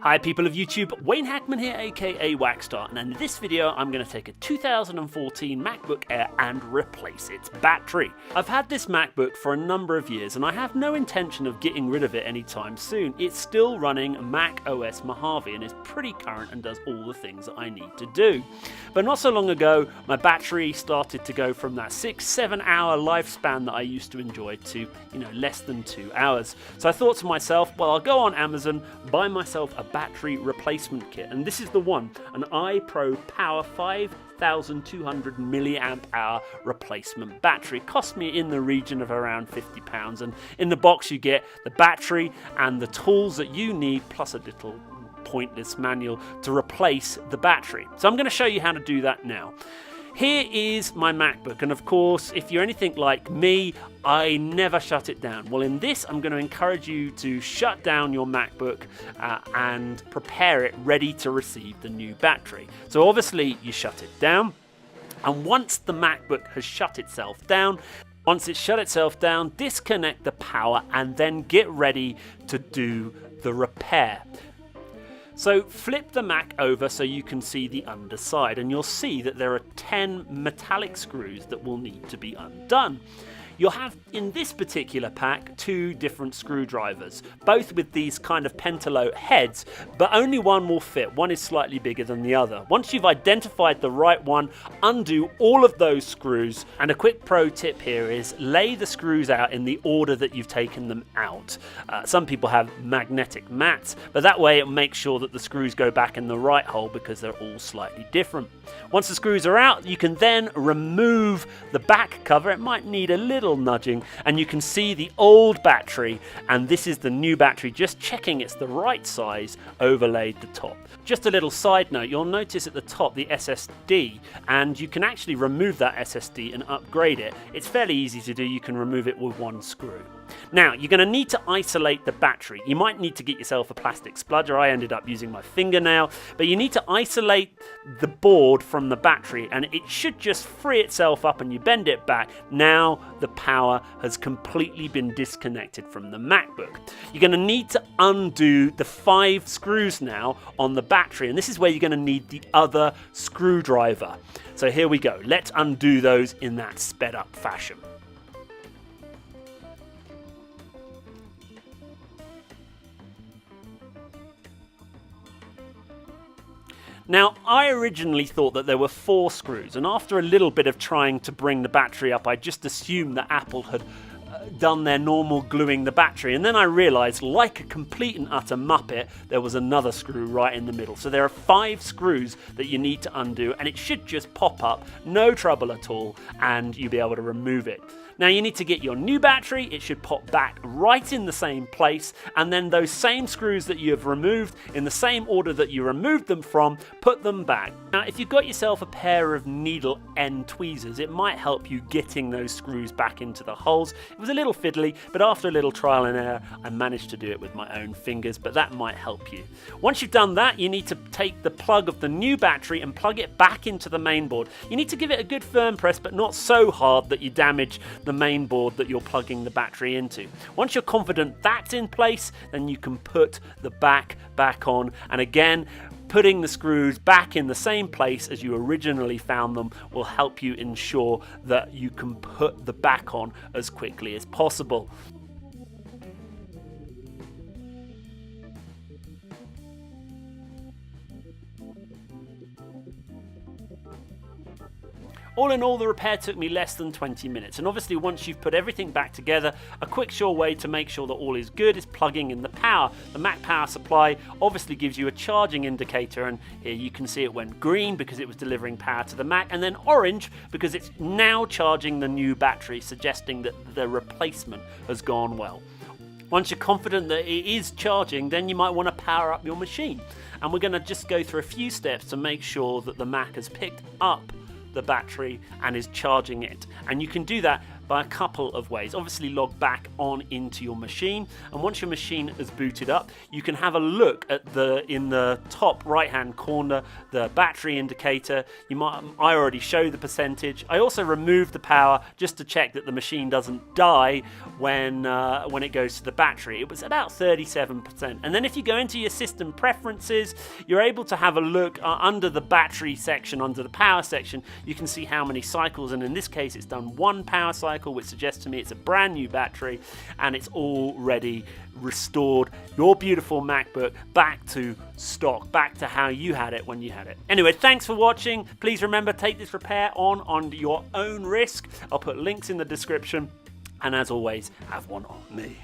Hi people of YouTube, Wayne Hackman here, aka Waxstar, and in this video I'm going to take a 2014 MacBook Air and replace its battery. I've had this MacBook for a number of years and I have no intention of getting rid of it anytime soon. It's still running Mac OS Mojave and is pretty current and does all the things that I need to do. But not so long ago my battery started to go from that 6-7 hour lifespan that I used to enjoy to, less than 2 hours. So I thought to myself, well, I'll go on Amazon, buy myself a battery replacement kit, and this is the one, an iPro Power 5200 milliamp hour replacement battery. It cost me in the region of around £50, and in the box you get the battery and the tools that you need, plus a little pointless manual to replace the battery. So I'm going to show you how to do that now. Here is my MacBook, and of course, if you're anything like me, I never shut it down. Well, in this, I'm going to encourage you to shut down your MacBook and prepare it ready to receive the new battery. So obviously, you shut it down, and once the MacBook has shut itself down, disconnect the power and then get ready to do the repair. So flip the Mac over so you can see the underside, and you'll see that there are 10 metallic screws that will need to be undone. You'll have, in this particular pack, 2 different screwdrivers, both with these kind of pentalobe heads, but only one will fit. One is slightly bigger than the other. Once you've identified the right one, undo all of those screws, and a quick pro tip here is lay the screws out in the order that you've taken them out. Some people have magnetic mats, but that way it makes sure that the screws go back in the right hole because they're all slightly different. Once the screws are out, you can then remove the back cover. It might need a little nudging, and you can see the old battery, and this is the new battery, just checking it's the right size, overlaid the top. Just a little side note, you'll notice at the top the SSD, and you can actually remove that SSD and upgrade it. It's fairly easy to do. You can remove it with one screw. Now, you're going to need to isolate the battery. You might need to get yourself a plastic spludger. I ended up using my fingernail, but you need to isolate the board from the battery, and it should just free itself up, and you bend it back. Now the power has completely been disconnected from the MacBook. You're going to need to undo the 5 screws now on the battery, and this is where you're going to need the other screwdriver. So here we go. Let's undo those in that sped up fashion. Now, I originally thought that there were 4 screws, and after a little bit of trying to bring the battery up, I just assumed that Apple had done their normal gluing the battery, and then I realized, like a complete and utter muppet, there was another screw right in the middle. So there are 5 screws that you need to undo, and it should just pop up, no trouble at all, and you'll be able to remove it. Now you need to get your new battery. It should pop back right in the same place, and then those same screws that you have removed, in the same order that you removed them from, put them back. Now if you've got yourself a pair of needle end tweezers, it might help you getting those screws back into the holes. It was a little fiddly, but after a little trial and error I managed to do it with my own fingers, but that might help you. Once you've done that, you need to take the plug of the new battery and plug it back into the main board. You need to give it a good firm press, but not so hard that you damage the main board that you're plugging the battery into. Once you're confident that's in place, then you can put the back on, and again, putting the screws back in the same place as you originally found them will help you ensure that you can put the back on as quickly as possible. All in all, the repair took me less than 20 minutes, and obviously once you've put everything back together, a quick sure way to make sure that all is good is plugging in the power. The Mac power supply obviously gives you a charging indicator, and here you can see it went green because it was delivering power to the Mac, and then orange because it's now charging the new battery, suggesting that the replacement has gone well. Once you're confident that it is charging, then you might want to power up your machine, and we're going to just go through a few steps to make sure that the Mac has picked up the battery and is charging it, and you can do that by a couple of ways. Obviously log back on into your machine, and once your machine is booted up, you can have a look at in the top right hand corner, the battery indicator. I already show the percentage. I also remove the power just to check that the machine doesn't die when it goes to the battery. It was about 37%. And then if you go into your system preferences, you're able to have a look under the battery section, under the power section. You can see how many cycles, and in this case it's done 1 power cycle, which suggests to me it's a brand new battery, and it's already restored your beautiful MacBook back to stock, back to how you had it when you had it. Anyway, thanks for watching. Please remember, take this repair on your own risk. I'll put links in the description, and as always, have one on me.